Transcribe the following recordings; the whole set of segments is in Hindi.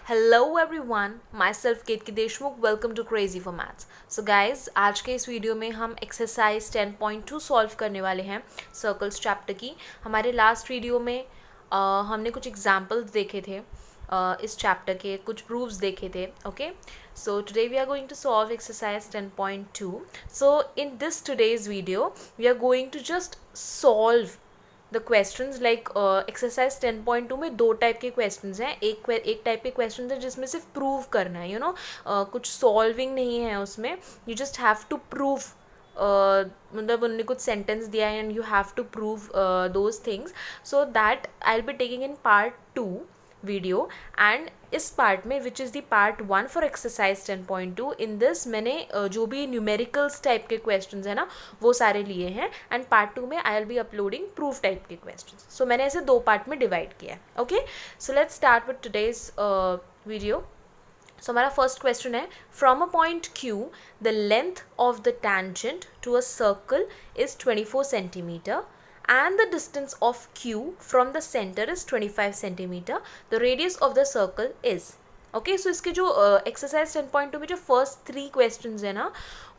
Hello everyone, myself Ketaki Deshmukh. Welcome to crazy for maths. So guys, आज के इस वीडियो में हम एक्सरसाइज 10.2 सॉल्व करने वाले हैं सर्कल्स चैप्टर की। हमारे लास्ट वीडियो में हमने कुछ एग्जाम्पल्स देखे थे इस चैप्टर के, कुछ प्रूफ्स देखे थे। Okay, so today we are going to solve exercise 10.2. So in this today's video we are going to just solve the questions like exercise 10.2 में दो टाइप के क्वेश्चंस हैं। एक टाइप के क्वेश्चंस है जिसमें सिर्फ प्रूव करना है, कुछ सॉल्विंग नहीं है उसमें। You just have to prove, मतलब उन्होंने कुछ सेंटेंस दिया है and you have to prove those things. So that I will be taking in part 2 video, and इस पार्ट में which is the part 1 for exercise 10.2, in this मैंने जो भी न्यूमेरिकल्स टाइप के क्वेश्चंस हैं ना वो सारे लिए हैं, एंड पार्ट 2 में I will be uploading proof type के क्वेश्चंस। सो मैंने ऐसे दो पार्ट में डिवाइड किया है। Okay, so let's start with today's video. So हमारा फर्स्ट क्वेश्चन है, from a point Q the length of the tangent to a circle is 24 centimetre and the distance of Q from the center is 25 centimeter. The radius of the circle is. Okay, so इसके जो एक्सरसाइज 10.2 में जो फर्स्ट 3 क्वेश्चंस है ना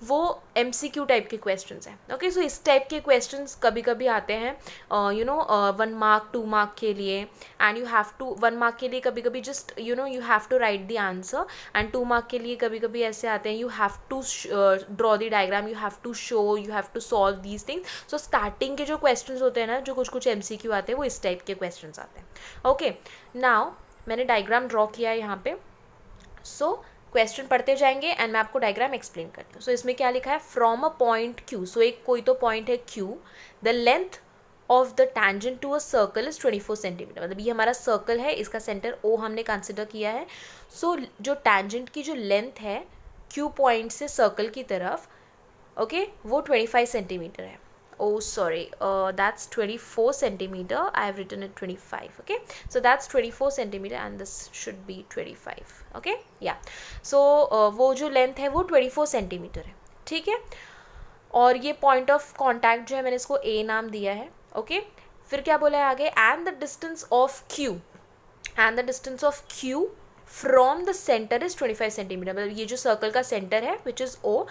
वो MCQ टाइप के क्वेश्चंस हैं। ओके, सो इस टाइप के क्वेश्चंस कभी कभी आते हैं 1 मार्क 2 मार्क के लिए, and you have to 1 mark के लिए कभी कभी just you have to write the answer, and 2 mark के लिए कभी कभी ऐसे आते हैं you have to draw the diagram, you have to show, you have to solve these things. So starting के जो क्वेश्चंस होते हैं ना, जो कुछ MCQ आते हैं, वो इस टाइप के क्वेश्चंस आते हैं। ओके, नाउ मैंने डायग्राम ड्रॉ किया है यहाँ पे। सो क्वेश्चन पढ़ते जाएंगे एंड मैं आपको डायग्राम एक्सप्लेन करती हूँ। सो इसमें क्या लिखा है, from a point Q, so एक कोई तो पॉइंट है Q, the length of the tangent to a circle is 24 centimetre. मतलब ये हमारा सर्कल है, इसका सेंटर O हमने कंसिडर किया है। सो जो tangent की जो लेंथ है क्यू पॉइंट से सर्कल की तरफ, ओके, वो 25 सेंटीमीटर है। Oh, sorry, that's 24 centimeter. I have written it 25. Okay, so that's 24 centimeter and this should be 25. Okay, yeah. So वो जो लेंथ है वो 24 सेंटीमीटर है, ठीक है। और ये पॉइंट ऑफ कॉन्टैक्ट जो है मैंने इसको A नाम दिया है। ओके, फिर क्या बोला है आगे, and the distance of Q, and the distance of Q from the centre is 25 centimetre. मतलब ये जो सर्कल का सेंटर है विच इज़ O,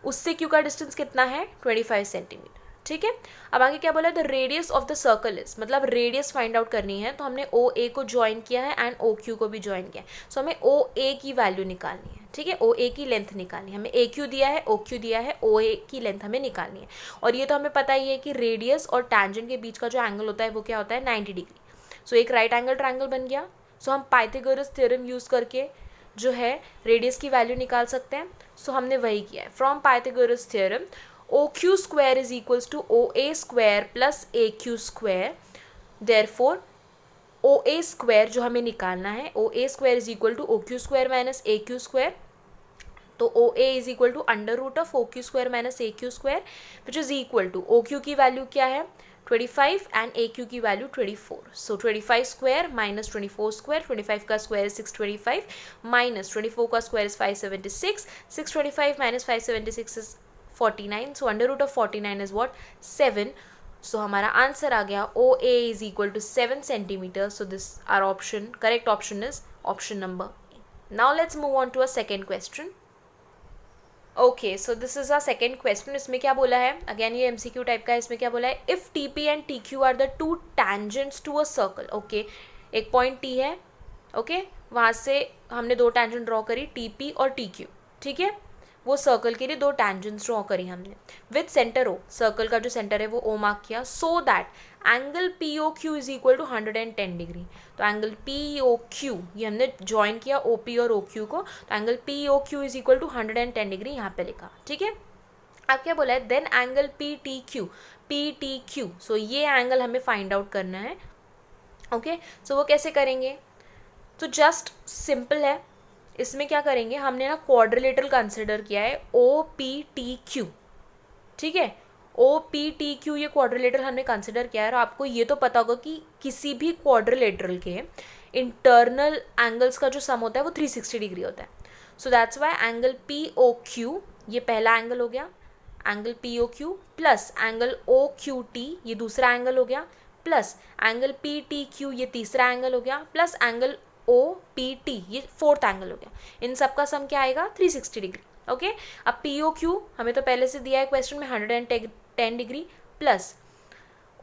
उससे Q का डिस्टेंस कितना है, 25 सेंटीमीटर, ठीक है। अब आगे क्या बोला है, the radius of the circle is, मतलब रेडियस फाइंड आउट करनी है, तो हमने OA को ज्वाइन किया है एंड OQ को भी ज्वाइन किया है। सो हमें OA की वैल्यू निकालनी है, ठीक है, OA की लेंथ निकालनी है। हमें AQ दिया है, OQ दिया है, OA की लेंथ हमें निकालनी है। और ये तो हमें पता ही है कि रेडियस और टैंजेंट के बीच का जो एंगल होता है वो क्या होता है, 90 डिग्री। सो एक राइट एंगल ट्रायंगल बन गया। सो हम पाइथागोरस थ्योरम यूज़ करके जो है रेडियस की वैल्यू निकाल सकते हैं। सो हमने वही किया है, from Pythagoras theorem OQ square is equals to OA square plus AQ square. Therefore OA square जो हमें निकालना है, OA square is equal to OQ square minus AQ square. तो OA is equal to under root of OQ square minus AQ square, which is equal to OQ की वैल्यू क्या है, 25 and AQ की value 24. So 25 square minus 24 square, 25 का square is 625 minus 24 का square is 576, 625 minus 576 is 49. So under root of 49 is what, 7. So हमारा आंसर आ गया OA is equal to 7 centimeter. So this our option, correct option is option number A. Now let's move on to a second question. Okay, so this is a second question. इसमें क्या बोला है, अगेन ये MCQ टाइप का है। इसमें क्या बोला है, if TP and TQ are the two tangents to a circle. Okay, एक पॉइंट T है, ओके, वहाँ से हमने दो tangent ड्रॉ करी, TP और TQ, ठीक है। वो सर्कल के लिए दो tangents ड्रॉ करी हमने विथ सेंटर O, सर्कल का जो सेंटर है वो O मार्क किया, so that angle POQ is equal to 110 degree. तो एंगल POQ ये हमने ज्वाइन किया OP और OQ को, तो angle POQ is equal to 110 degree यहाँ पे लिखा, ठीक है। अब क्या बोला है, देन एंगल PTQ, सो ये एंगल हमें फाइंड आउट करना है। ओके, सो वो कैसे करेंगे, तो जस्ट सिंपल है। इसमें क्या करेंगे, हमने ना क्वाड्रिलेटरल कंसिडर किया है OPTQ, ठीक है, OPTQ ये क्वाड्रिलेटरल हमने कंसिडर किया है। और आपको ये तो पता होगा कि किसी भी क्वाड्रिलेटरल के इंटरनल एंगल्स का जो सम होता है वो 360 डिग्री होता है। So that's why angle POQ ये पहला एंगल हो गया, angle POQ plus angle OQT ये दूसरा एंगल हो गया, प्लस एंगल PTQ ये तीसरा एंगल हो गया, plus angle O P T, ये फोर्थ एंगल हो गया, इन सब का सम क्या आएगा 360 डिग्री। ओके, अब पी ओ क्यू हमें तो पहले से दिया है क्वेश्चन में 110 degree, plus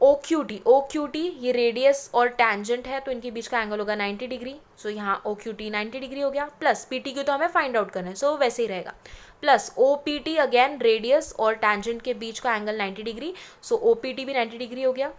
O Q T ये रेडियस और टेंजेंट है तो इनके बीच का एंगल होगा 90 डिग्री, सो यहाँ ओ क्यू टी 90 डिग्री हो गया, प्लस पी टी क्यू तो हमें फाइंड आउट करना है सो वैसे ही रहेगा, plus O P T again radius और टेंजेंट के बीच का angle 90 degree, so O P T भी 90 डिग्री हो गया,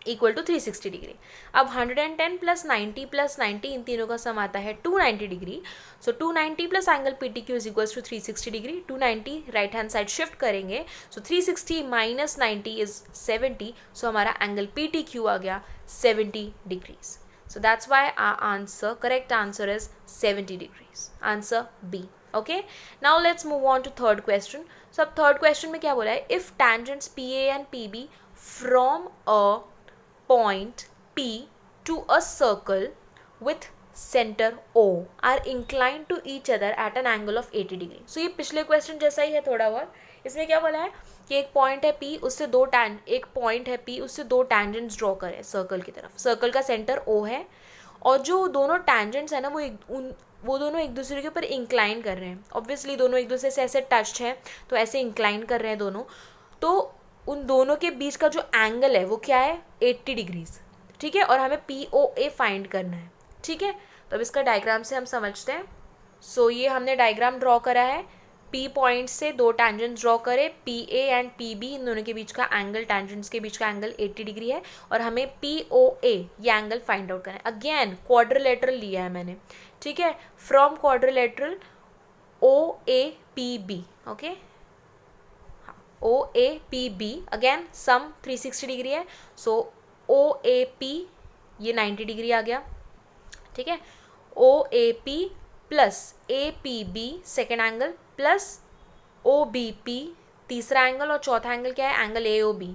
इक्वल टू 360 डिग्री। अब 110 प्लस 90 इन तीनों का सम आता है 290 degree, so 290 plus angle P T Q is equals to 360 degree, 290 right hand side shift करेंगे, सो 360 माइनस 90 इज 70, सो हमारा एंगल पी टी क्यू आ गया 70 degrees. So that's why our answer, correct answer is 70 degrees. Answer B. Okay. Now let's move on to third question. So अब third question में क्या बोला है? If tangents PA and PB from a point P to a circle with center O are inclined to each other at an angle of 80 degree. So ये पिछले question जैसा ही है थोड़ा बहुत. इसमें क्या बोला है कि एक पॉइंट है P, उससे एक पॉइंट है P, उससे दो टैंजेंट्स ड्रॉ करें सर्कल की तरफ, सर्कल का सेंटर O है और जो दोनों टैंजेंट्स है ना वो दोनों एक दूसरे के ऊपर इंक्लाइन कर रहे हैं, ऑब्वियसली दोनों एक दूसरे से ऐसे टच्ड हैं तो ऐसे इंक्लाइन कर रहे हैं दोनों, तो उन दोनों के बीच का जो एंगल है वो क्या है 80 डिग्रीज, ठीक है, और हमें POA फाइंड करना है, ठीक है। तो अब इसका डायग्राम से हम समझते हैं। सो ये हमने डायग्राम ड्रॉ करा है, P पॉइंट से दो टैंजेंट्स ड्रॉ करें, PA एंड PB इन दोनों के बीच का एंगल, टैंजेंट्स के बीच का एंगल 80 डिग्री है और हमें POA ये एंगल फाइंड आउट करना है। अगेन क्वाड्रिलेटरल लिया है मैंने, ठीक है, from quadrilateral OAPB, okay, OAPB again sum 360 degree है, सो OAP ये 90 डिग्री आ गया, ठीक है, OAP plus APB second angle plus OBP तीसरा एंगल और चौथा एंगल क्या है एंगल AOB,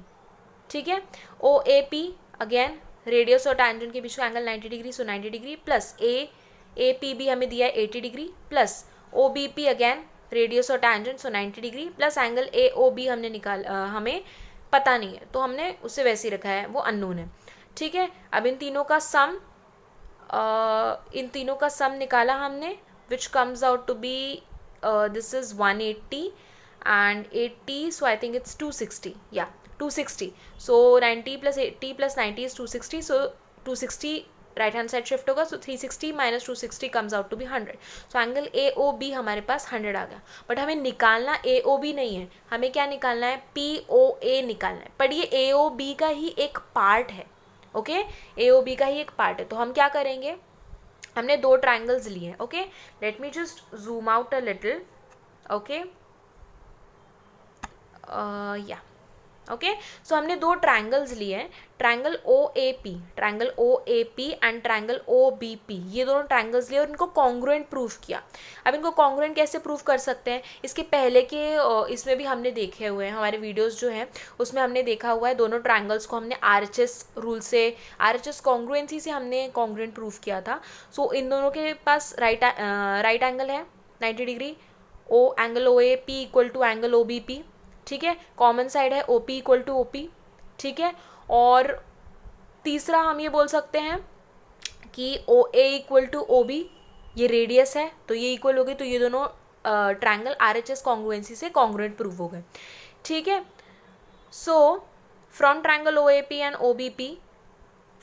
ठीक है, OAP अगेन रेडियस और टैंजेंट के बीच का एंगल 90 डिग्री, सो 90 डिग्री प्लस APB हमें दिया है 80 degree plus OBP again radius और टैंजेंट, सो 90 डिग्री प्लस एंगल AOB हमने हमें पता नहीं है तो हमने उसे वैसे ही रखा है, वो अननोन है, ठीक है। अब इन तीनों का सम निकाला हमने, which comes out to be this is 180 and 80, so I think it's 260, yeah 260, so 90 plus 80 plus 90 is 260, so 260 right hand side shift होगा, so 360 minus 260 comes out to be 100, so angle AOB हमारे पास 100 आ गया, बट हमें निकालना AOB नहीं है, हमें क्या निकालना है POA निकालना है, पर ये AOB का ही एक पार्ट है, ओके, AOB का ही एक पार्ट है, तो हम क्या करेंगे, हमने दो ट्राइंगल्स लिए हैं, okay, let me just zoom out a little, okay, या ओके, सो हमने दो ट्राइंगल्स लिए हैं, triangle OAP and triangle OBP, ये दोनों ट्राइंगल्स लिए और इनको कॉन्ग्रुएंट प्रूफ किया। अब इनको कॉन्ग्रुएंट कैसे प्रूफ कर सकते हैं, इसके पहले के इसमें भी हमने देखे हुए हैं, हमारे वीडियोस जो हैं उसमें हमने देखा हुआ है, दोनों ट्राइंगल्स को हमने RHS रूल से, RHS कॉन्ग्रुएंसी से हमने कॉन्ग्रुएंट प्रूफ किया था। सो इन दोनों के पास राइट एंगल है 90 degree, angle OAP equal to angle OBP, ठीक है, कॉमन साइड है OP इक्वल टू OP, ठीक है, और तीसरा हम ये बोल सकते हैं कि OA इक्वल टू OB ये रेडियस है तो ये इक्वल हो गई, तो ये दोनों ट्राइंगल RHS कॉन्ग्रुएंसी से कॉन्ग्रुएंट प्रूव हो गए, ठीक है। So from triangle OAP and OBP,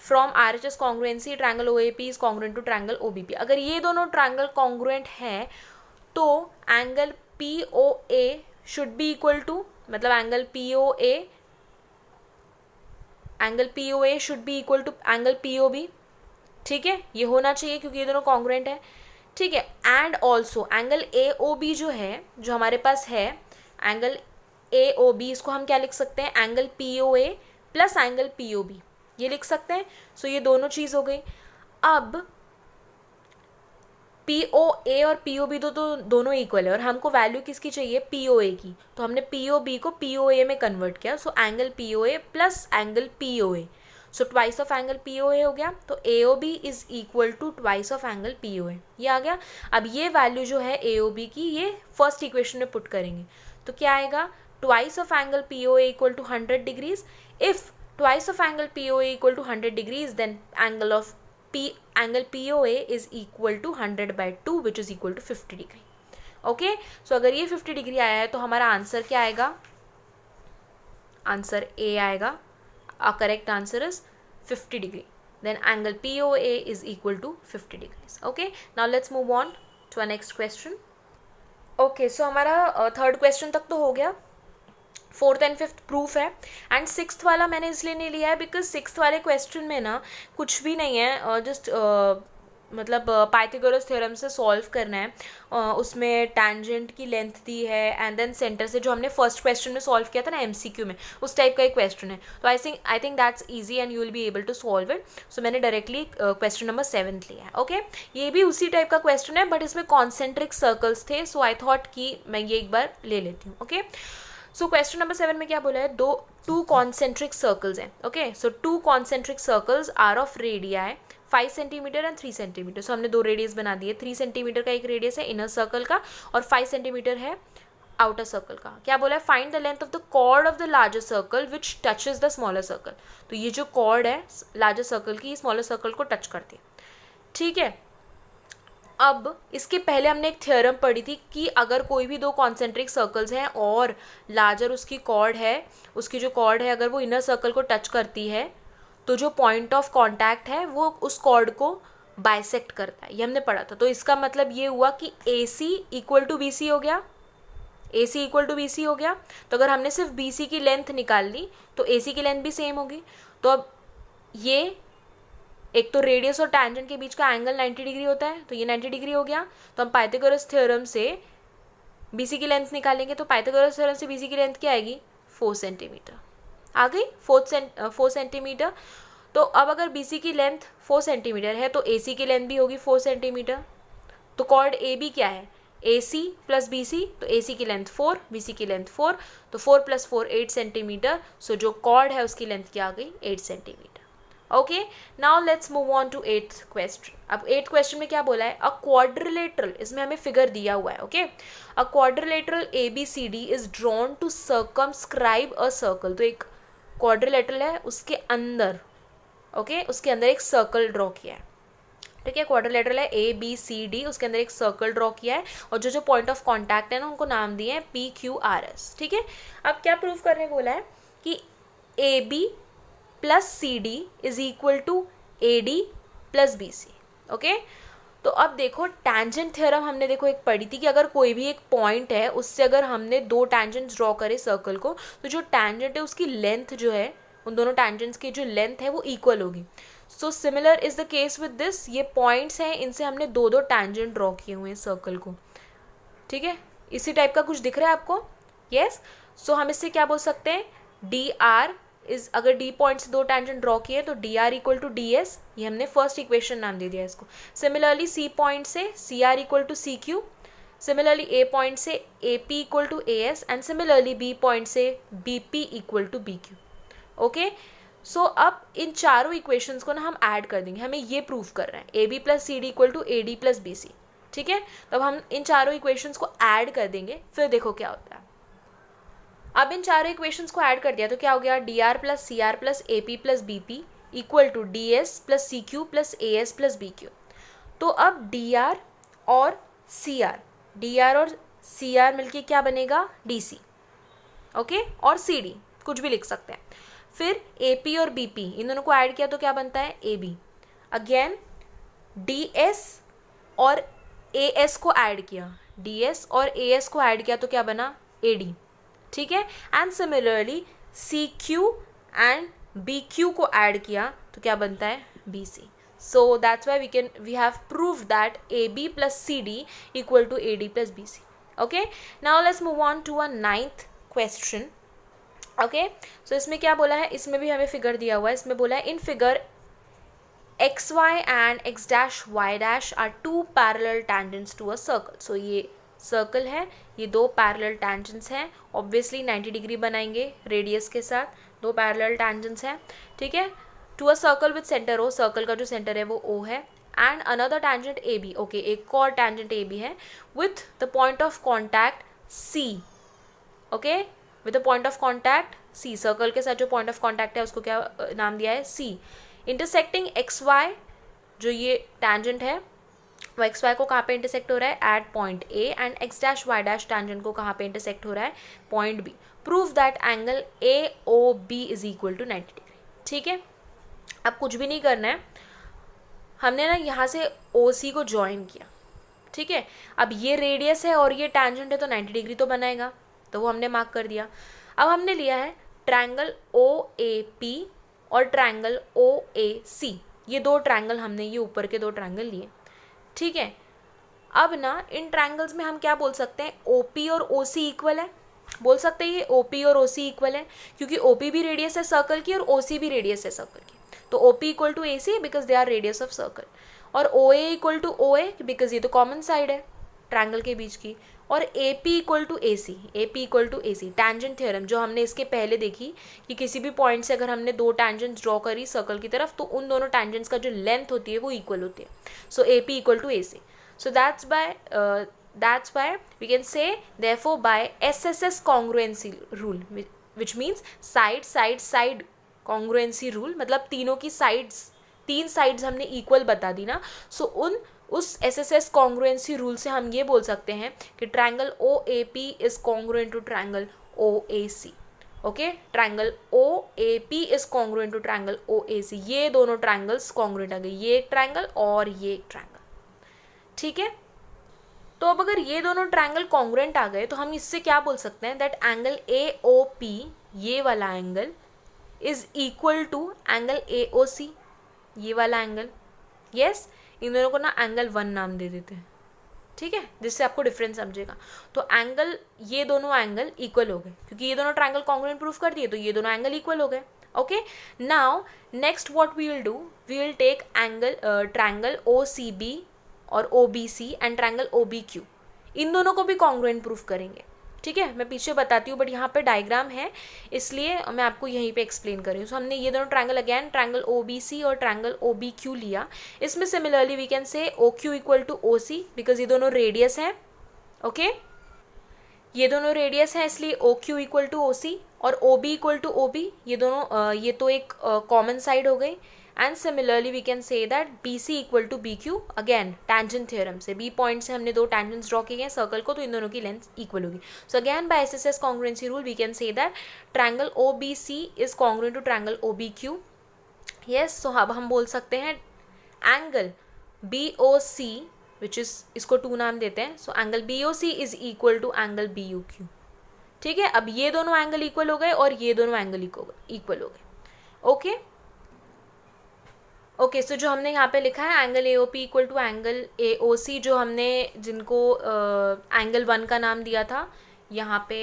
from RHS congruency triangle OAP is congruent to triangle OBP, अगर ये दोनों ट्राइंगल कॉन्ग्रुएंट है तो angle POA should be equal to, मतलब angle POA should be equal to angle POB, ठीक है, ये होना चाहिए क्योंकि ये दोनों कॉन्ग्रुएंट है, ठीक है। एंड ऑल्सो एंगल AOB जो है, जो हमारे पास है एंगल AOB, इसको हम क्या लिख सकते हैं, angle POA plus angle POB, ये लिख सकते हैं। सो ये दोनों चीज़ हो गई। अब POA और POB तो दोनों इक्वल है और हमको वैल्यू किसकी चाहिए, POA की, तो हमने POB को POA में कन्वर्ट किया, so angle POA plus angle POA, so twice of angle POA हो गया, तो AOB is equal to twice of angle POA, ये आ गया। अब ये वैल्यू जो है AOB की, ये फर्स्ट इक्वेशन में पुट करेंगे तो क्या आएगा, twice of angle POA equal to 100 degrees, if twice of angle POA equal to 100 degrees then angle of angle POA is equal to 100/2 which is equal to 50 degree. Okay, so अगर ये 50 डिग्री आया है तो हमारा आंसर क्या आएगा? आंसर ए आएगा. Our correct answer is 50 degree. Then angle POA is equal to 50 degrees. Okay, now let's move on to our next question. Okay, so हमारा थर्ड क्वेश्चन तक तो हो गया. फोर्थ एंड फिफ्थ प्रूफ है. एंड सिक्स्थ वाला मैंने इसलिए नहीं लिया है बिकॉज सिक्स्थ वाले क्वेश्चन में ना कुछ भी नहीं है, जस्ट मतलब पाइथागोरस थ्योरम से सॉल्व करना है. उसमें टैंजेंट की लेंथ दी है एंड देन सेंटर से, जो हमने फर्स्ट क्वेश्चन में सॉल्व किया था ना MCQ में, उस टाइप का एक क्वेश्चन है. तो I think that's easy and you will be able to solve it. So मैंने डायरेक्टली क्वेश्चन नंबर 7 लिया है. ओके, ये भी उसी टाइप का क्वेश्चन है बट इसमें कॉन्सेंट्रिक सर्कल्स थे, सो आई थॉट कि मैं ये एक बार ले लेती हूँ. ओके, सो क्वेश्चन नंबर 7 में क्या बोला है? टू कॉन्सेंट्रिक सर्कल्स हैं. Okay, so two concentric circles are of radii 5 centimetre and 3 centimetre. So हमने दो रेडियस बना दिए. 3 सेंटीमीटर का एक रेडियस है इनर सर्कल का और 5 सेंटीमीटर है आउटर सर्कल का. क्या बोला है? Find the length of the chord of the larger circle which touches the smaller circle. तो ये जो कॉर्ड है लार्जर सर्कल की, स्मॉलर सर्कल को टच करती है. ठीक है, अब इसके पहले हमने एक थ्योरम पढ़ी थी कि अगर कोई भी दो कॉन्सेंट्रिक सर्कल्स हैं और लार्जर उसकी कॉर्ड है, उसकी जो कॉर्ड है अगर वो इनर सर्कल को टच करती है तो जो पॉइंट ऑफ कांटेक्ट है वो उस कॉर्ड को बाइसेक्ट करता है. ये हमने पढ़ा था. तो इसका मतलब ये हुआ कि AC इक्वल टू BC हो गया. AC इक्वल टू BC हो गया. तो अगर हमने सिर्फ BC की लेंथ निकाल ली तो AC की लेंथ भी सेम होगी. तो अब ये एक तो रेडियस और टैंजेंट के बीच का एंगल 90 डिग्री होता है, तो ये 90 डिग्री हो गया. तो हम पाइथागोरस थ्योरम से BC की लेंथ निकालेंगे. तो पाइथागोरस थ्योरम से BC की लेंथ क्या आएगी? 4 सेंटीमीटर आ गई. 4 सेंटीमीटर. तो अब अगर BC की लेंथ 4 सेंटीमीटर है तो AC की लेंथ भी होगी 4 सेंटीमीटर. तो कॉर्ड AB क्या है? AC plus BC. तो AC की लेंथ 4, BC की लेंथ 4. तो 4 + 4 8 सेंटीमीटर. सो जो कॉर्ड है उसकी लेंथ क्या आ गई? 8 centimetre. Okay, now let's move on to 8th question. अब 8th क्वेश्चन में क्या बोला है? अ क्वाड्रिलेटरल, इसमें हमें फिगर दिया हुआ है. Okay, a quadrilateral ABCD is drawn to circumscribe a circle. तो एक क्वाड्रिलेटरल है, उसके अंदर उसके अंदर एक सर्कल ड्रॉ किया है. ठीक है, क्वाड्रिलेटरल है ABCD, उसके अंदर एक सर्कल ड्रॉ किया है और जो पॉइंट ऑफ कॉन्टैक्ट है ना उनको नाम दिए हैं PQRS. ठीक है, अब क्या प्रूव करने बोला है कि AB plus CD is equal to AD plus BC. Okay, तो अब देखो टैंजेंट थ्योरम हमने देखो एक पढ़ी थी कि अगर कोई भी एक पॉइंट है उससे अगर हमने दो टैंजेंट्स ड्रॉ करे सर्कल को तो जो टैंजेंट है उसकी लेंथ जो है, उन दोनों टैंजेंट्स की जो लेंथ है वो इक्वल होगी. So similar is the case with this. ये पॉइंट्स हैं, इनसे हमने दो टैंजेंट ड्रॉ किए हुए हैं सर्कल को. ठीक है, इसी टाइप का कुछ दिख रहा है आपको? यस. सो हम इससे क्या बोल सकते हैं? DR इज, अगर D पॉइंट से दो टैंजेंट ड्रॉ किए तो DR इक्वल टू DS. ये हमने फर्स्ट इक्वेशन नाम दे दिया इसको. सिमिलरली C पॉइंट से CR equal to CQ. Similarly A point से AP equal to AS and similarly B point से BP equal to BQ. Okay, so अब इन चारों इक्वेशंस को ना हम ऐड कर देंगे. हमें ये प्रूव कर रहे हैं AB plus CD equal to AD plus BC. ठीक है, तब हम इन चारों इक्वेशंस को ऐड कर देंगे, फिर देखो क्या होता है. अब इन चारों इक्वेशंस को ऐड कर दिया तो क्या हो गया? DR plus CR plus AP plus BP equal to DS plus CQ plus AS plus BQ. तो अब DR और CR मिलके क्या बनेगा? DC. ओके, और CD कुछ भी लिख सकते हैं. फिर AP और BP इन दोनों को ऐड किया तो क्या बनता है? AB. अगेन DS और AS को ऐड किया, DS और AS को ऐड किया तो क्या बना? AD. ठीक है, and similarly CQ and BQ को ऐड किया तो क्या बनता है? BC. So that's why we have proved that AB plus CD equal to AD plus BC. Okay, now let's move on to a 9th question. Okay, so इसमें क्या बोला है? इसमें भी हमें फिगर दिया हुआ है. इसमें बोला है in figure XY and X', Y' are two parallel tangents to a circle. So ये सर्कल है, ये दो पैरेलल टैंजेंट्स हैं. ऑब्वियसली 90 डिग्री बनाएंगे रेडियस के साथ. दो पैरेलल टैंजेंट्स हैं. ठीक है, to a circle with centre O. Circle का जो सेंटर है वो O है. And another tangent AB. Okay, एक और टैंजेंट AB है with the point of contact C. Okay, with the point of contact C. Circle के साथ जो पॉइंट ऑफ कॉन्टैक्ट है उसको क्या नाम दिया है? C. इंटरसेक्टिंग XY जो ये टैंजेंट है वो एक्स वाई को कहाँ पे इंटरसेक्ट हो रहा है, at point A, and X dash Y dash tangent को कहाँ पे इंटरसेक्ट हो रहा है, point B. Prove that angle A O B is equal to 90 degree. ठीक है, अब कुछ भी नहीं करना है, हमने ना यहाँ से ओ सी को ज्वाइन किया। ठीक है, अब ये रेडियस है और ये टैंजेंट है तो 90 डिग्री तो बनाएगा, तो वो हमने मार्क कर दिया। अब हमने लिया है ट्रायंगल ओ ए पी और ट्रायंगल ओ ए सी, ये दो ट्रायंगल हमने ये ऊपर के दो ट्रायंगल लिए। ठीक है, अब ना इन ट्रायंगल्स में हम क्या बोल सकते हैं, ओ पी और ओ सी इक्वल है, बोल सकते हैं ये ओ पी और ओ सी इक्वल है, क्योंकि ओ पी भी रेडियस है सर्कल की और ओ सी भी रेडियस है सर्कल की, तो O P equal to A C because they are radius of circle, और O A equal to O A because ये तो कॉमन साइड है ट्रायंगल के बीच की, और A P equal to A C, A P equal to A C, tangent theorem जो हमने इसके पहले देखी कि किसी भी पॉइंट से अगर हमने दो टैंजेंट्स ड्रॉ करी सर्कल की तरफ तो उन दोनों टैंजेंट्स का जो लेंथ होती है वो इक्वल होती है, so A P equal to A C. So that's why we can say therefore by SSS congruency rule, which means side congruency rule, मतलब तीनों की sides, तीन sides हमने equal बता दी ना, so उस SSS congruency rule से हम ये बोल सकते हैं कि triangle OAP is congruent to triangle OAC. Okay, triangle OAP is congruent to triangle OAC, ये दोनों ट्रायंगल्स कॉन्ग्रुएंट आ गए, ये एक ट्रायंगल और ये एक ट्रायंगल। ठीक है, तो अब अगर ये दोनों ट्रायंगल कॉन्ग्रुएंट आ गए तो हम इससे क्या बोल सकते हैं, दैट एंगल AOP, ये वाला angle, is equal to angle AOC, ये वाला एंगल। यस, इन दोनों को ना एंगल 1 नाम दे देते हैं। ठीक है, जिससे आपको डिफरेंस समझेगा। तो एंगल, ये दोनों एंगल इक्वल हो गए क्योंकि ये दोनों ट्रायंगल कॉन्ग्रुएंट प्रूफ कर दिए, तो ये दोनों एंगल इक्वल हो गए। Okay, now next what we will do, we will take angle triangle OCB और OBC एंड ट्रायंगल OBQ, इन दोनों को भी कॉन्ग्रुएंट प्रूफ करेंगे। ठीक है, मैं पीछे बताती हूँ बट यहाँ पे डायग्राम है इसलिए मैं आपको यहीं पे एक्सप्लेन कर रही हूँ। सो हमने ये दोनों ट्रायंगल अगेन ट्रायंगल OBC और ट्रायंगल OBQ लिया, इसमें similarly we can say OQ equal to OC because ये दोनों रेडियस हैं। ओके, ये दोनों रेडियस हैं इसलिए OQ इक्वल टू OC, और OB इक्वल टू OB, ये दोनों ये तो एक कॉमन साइड हो गई। And similarly we can say that BC equal to BQ, again tangent theorem से, B पॉइंट से हमने दो टैंजेंट्स ड्रॉ किए हैं सर्कल को, तो इन दोनों की लेंथ इक्वल होगी। So again by SSS congruency rule we can say that triangle OBC is congruent to triangle OBQ। Yes, so अब हम बोल सकते हैं एंगल BOC विच इज, इसको 2 नाम देते हैं, so angle BOC is equal to angle BOQ। ठीक है, अब ये दोनों एंगल इक्वल हो गए और ये दोनों एंगल इक्वल हो गए। ओके ओके, सो जो हमने यहाँ पे लिखा है angle AOP equal to angle AOC, जो हमने जिनको एंगल 1 का नाम दिया था यहाँ पे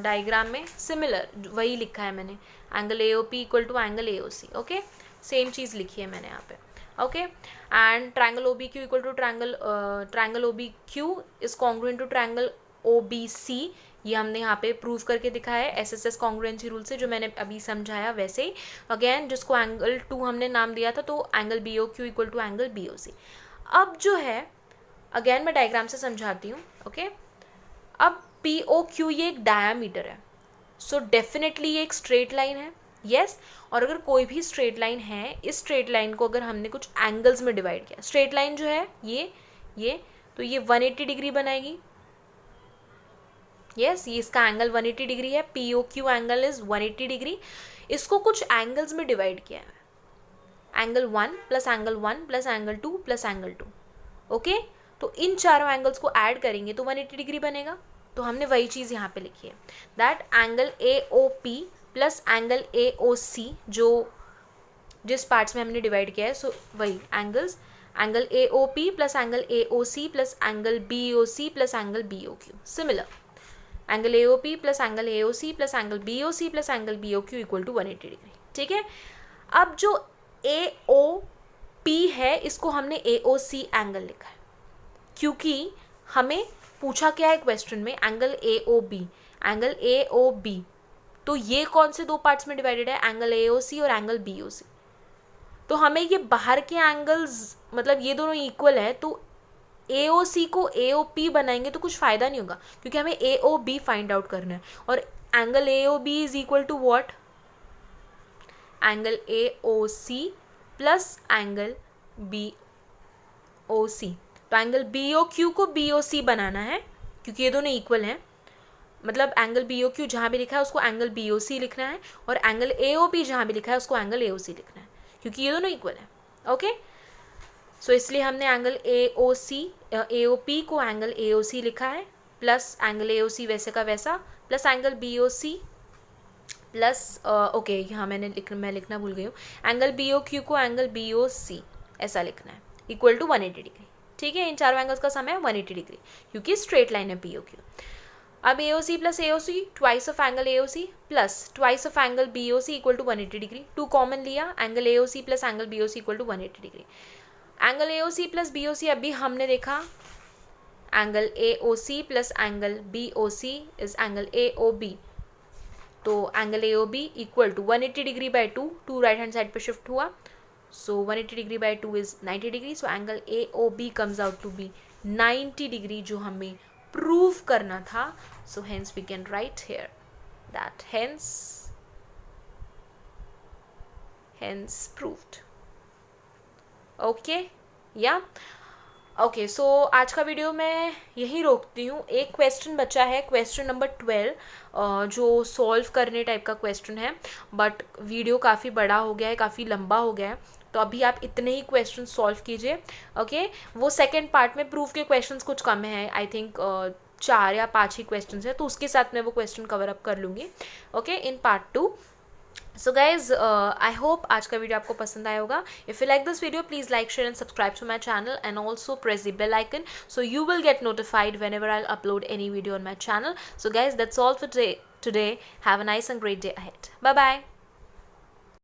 डायग्राम में, सिमिलर वही लिखा है मैंने, angle AOP equal to angle AOC। Okay, same चीज़ लिखी है मैंने यहाँ पे। Okay, and triangle OBQ equal to triangle OBQ is congruent to triangle OBC, ये हमने यहाँ पे प्रूव करके दिखाया है SSS कॉन्ग्रुएंसी रूल से, जो मैंने अभी समझाया वैसे ही। अगेन जिसको एंगल 2 हमने नाम दिया था, तो angle BOQ equal to angle BOC। अब जो है, अगेन मैं डायग्राम से समझाती हूँ। ओके, अब POQ ये एक डायामीटर है, सो डेफिनेटली ये एक स्ट्रेट लाइन है। यस, और अगर कोई भी स्ट्रेट लाइन है, इस स्ट्रेट लाइन को अगर हमने कुछ एंगल्स में डिवाइड किया, स्ट्रेट लाइन जो है ये तो ये 180 डिग्री बनाएगी। यस, ये इसका एंगल 180 डिग्री है, POQ एंगल इज 180 डिग्री। इसको कुछ एंगल्स में डिवाइड किया है, angle 1 plus angle 1 plus angle 2 plus angle 2। Okay, तो इन चारों एंगल्स को ऐड करेंगे तो 180 डिग्री बनेगा। तो हमने वही चीज़ यहाँ पे लिखी है, that angle AOP plus angle AOC, जो जिस पार्ट्स में हमने डिवाइड किया है, सो वही angles, angle AOP plus angle AOC plus angle BOC plus angle BOQ, similar angle AOP plus angle AOC plus angle BOC plus angle BOQ equal to 180 degree. ठीक है, अब जो AOP है इसको हमने AOC एंगल लिखा है क्योंकि हमें पूछा क्या है क्वेश्चन में, एंगल AOB, तो ये कौन से दो पार्ट्स में डिवाइडेड है, एंगल AOC और एंगल BOC। तो हमें ये बाहर के एंगल्स, मतलब ये दोनों इक्वल है, तो AOC को AOP बनाएंगे तो कुछ फ़ायदा नहीं होगा क्योंकि हमें AOB फाइंड आउट करना है, और angle AOB is equal to what, angle AOC plus angle BOC, तो एंगल BOQ को BOC बनाना है क्योंकि ये दोनों इक्वल हैं, मतलब एंगल BOQ जहाँ भी लिखा है उसको एंगल BOC लिखना है और एंगल AOP जहाँ भी लिखा है उसको एंगल AOC लिखना है क्योंकि ये दोनों इक्वल हैं. ओके, सो इसलिए हमने एंगल AOP को एंगल AOC लिखा है, प्लस एंगल AOC वैसे का वैसा, plus angle BOC plus okay यहाँ मैं लिखना भूल गई हूँ, एंगल BOQ को एंगल BOC ऐसा लिखना है इक्वल टू 180 डिग्री. ठीक है, इन चारों एंगल्स का सम है 180 डिग्री क्योंकि स्ट्रेट लाइन है POQ. अब AOC plus AOC twice of angle AOC plus twice of angle BOC equal to 180 degree. 2 common लिया, angle AOC plus angle BOC equal to 180 degree. Angle AOC plus BOC अभी हमने देखा, angle AOC plus angle BOC is angle AOB, तो angle AOB equal to 180 degree by 2 right hand side पे शिफ्ट हुआ, so 180 degree by 2 is 90 degree. So angle AOB comes out to be 90 degree जो हमें प्रूव करना था. So hence we can write here that hence proved. Okay या ओके, सो आज का वीडियो मैं यहीं रोकती हूँ. एक क्वेश्चन बचा है, क्वेश्चन नंबर 12, जो सॉल्व करने टाइप का क्वेश्चन है, बट वीडियो काफ़ी बड़ा हो गया है, काफ़ी लंबा हो गया है, तो अभी आप इतने ही क्वेश्चन सॉल्व कीजिए. ओके, वो सेकेंड पार्ट में प्रूफ के क्वेश्चंस कुछ कम हैं, आई थिंक 4 या 5 ही क्वेश्चन है, तो उसके साथ मैं वो क्वेश्चन कवर अप कर लूँगी. Okay, in part 2. So guys, I hope आज का वीडियो आपको पसंद आया होगा. If you like this video, please like, share and subscribe to my channel and also press the bell icon so you will get notified whenever I'll upload any video on my channel. So guys, that's all for today. Have a nice and great day ahead. Bye bye.